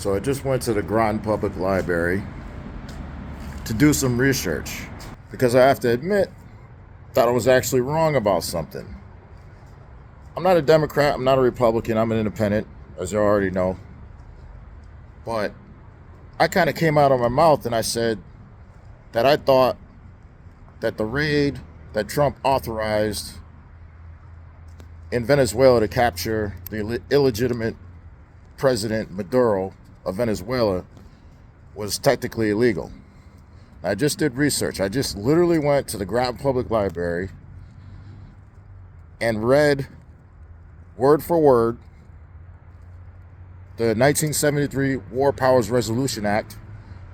So I just went to the Groton Public Library to do some research because I have to admit that I was actually wrong about something. I'm not a Democrat, I'm not a Republican, I'm an independent, as you already know. But I kind of came out of my mouth and I said that I thought that the raid that Trump authorized in Venezuela to capture the illegitimate President Maduro of Venezuela was technically illegal. I just did research. I just literally went to the Groton Public Library and read word for word the 1973 War Powers Resolution Act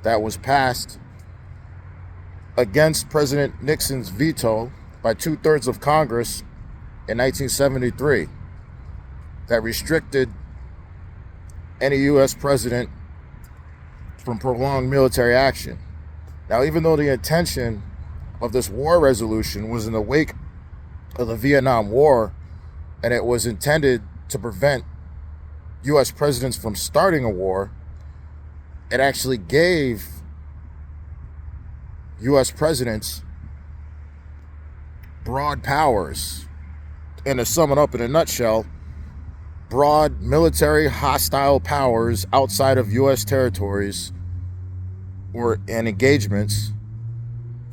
that was passed against President Nixon's veto by 2/3 of Congress in 1973 that restricted any U.S. president from prolonged military action. Now, even though the intention of this war resolution was in the wake of the Vietnam War, and it was intended to prevent U.S. presidents from starting a war, it actually gave U.S. presidents broad powers. And to sum it up in a nutshell, broad military hostile powers outside of U.S. territories and engagements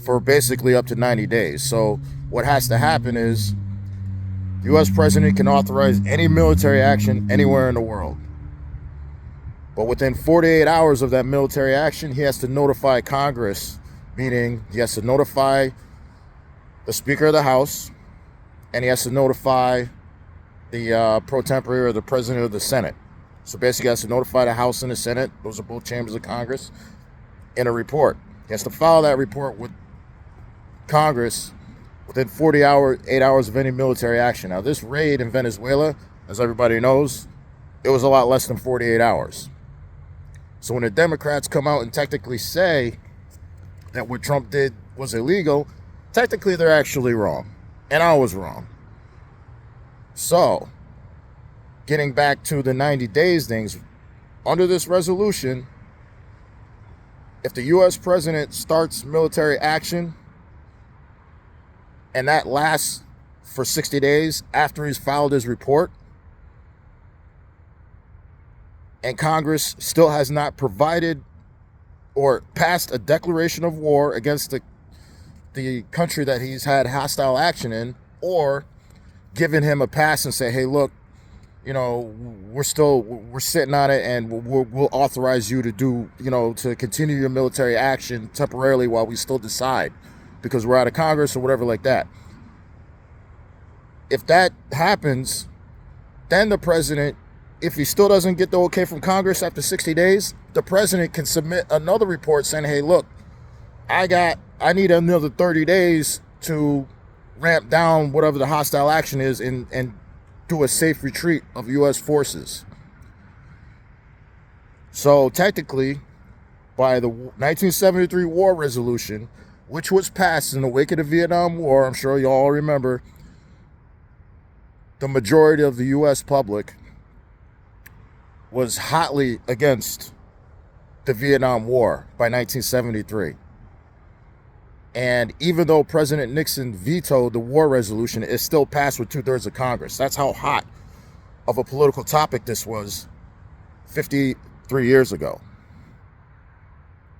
for basically up to 90 days. So what has to happen is the U.S. president can authorize any military action anywhere in the world. But within 48 hours of that military action, he has to notify Congress, meaning he has to notify the Speaker of the House, and he has to notify the pro tempore or the President of the Senate. So basically he has to notify the House and the Senate, those are both chambers of Congress, in a report. He has to file that report with Congress within 8 hours of any military action. Now, this raid in Venezuela, as everybody knows, it was a lot less than 48 hours. So when the Democrats come out and technically say that what Trump did was illegal, technically they're actually wrong. And I was wrong. So, getting back to the 90 days things, under this resolution, if the U.S. president starts military action and that lasts for 60 days after he's filed his report, and Congress still has not provided or passed a declaration of war against the country that he's had hostile action in, or given him a pass and say, hey, look, you know, we're sitting on it and we'll authorize you to do, you know, to continue your military action temporarily while we still decide because we're out of Congress or whatever like that. If that happens, then the president, if he still doesn't get the okay from Congress after 60 days, the president can submit another report saying, hey, look, I need another 30 days to ramp down whatever the hostile action is and do a safe retreat of U.S. forces. So technically, by the 1973 war resolution, which was passed in the wake of the Vietnam War, I'm sure you all remember, the majority of the U.S. public was hotly against the Vietnam War by 1973. And even though President Nixon vetoed the war resolution, it still passed with 2/3 of Congress. That's how hot of a political topic this was 53 years ago.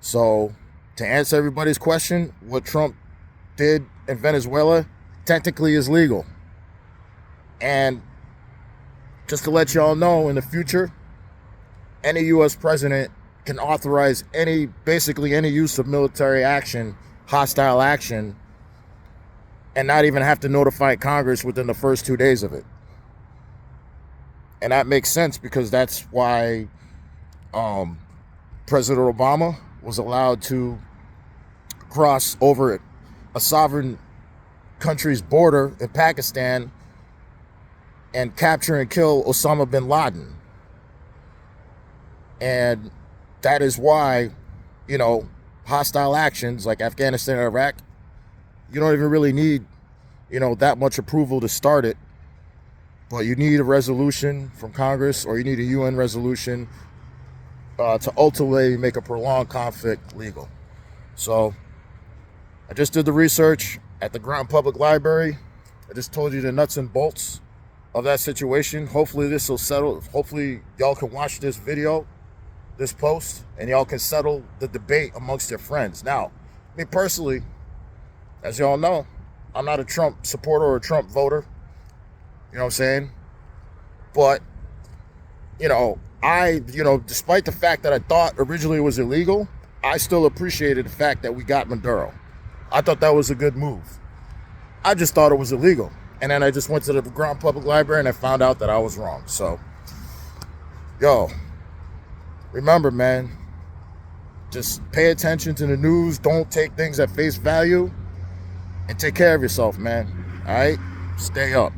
So to answer everybody's question, what Trump did in Venezuela technically is legal. And just to let y'all know, in the future, any U.S. president can authorize basically any use of military action, hostile action, and not even have to notify Congress within the first 2 days of it. And that makes sense because that's why President Obama was allowed to cross over a sovereign country's border in Pakistan and capture and kill Osama bin Laden. And that is why, you know, hostile actions like Afghanistan and Iraq, you don't even really need, you know, that much approval to start it. But you need a resolution from Congress, or you need a UN resolution to ultimately make a prolonged conflict legal. So I just did the research at the Ground Public Library. I just told you the nuts and bolts of that situation. Hopefully this will settle. Hopefully y'all can watch this video, this post, and y'all can settle the debate amongst your friends. Now, me personally, as y'all know, I'm not a Trump supporter or a Trump voter. You know what I'm saying? But, despite the fact that I thought originally it was illegal, I still appreciated the fact that we got Maduro. I thought that was a good move. I just thought it was illegal. And then I just went to the Ground Public Library and I found out that I was wrong. So, remember, man, just pay attention to the news. Don't take things at face value. And take care of yourself, man. All right? Stay up.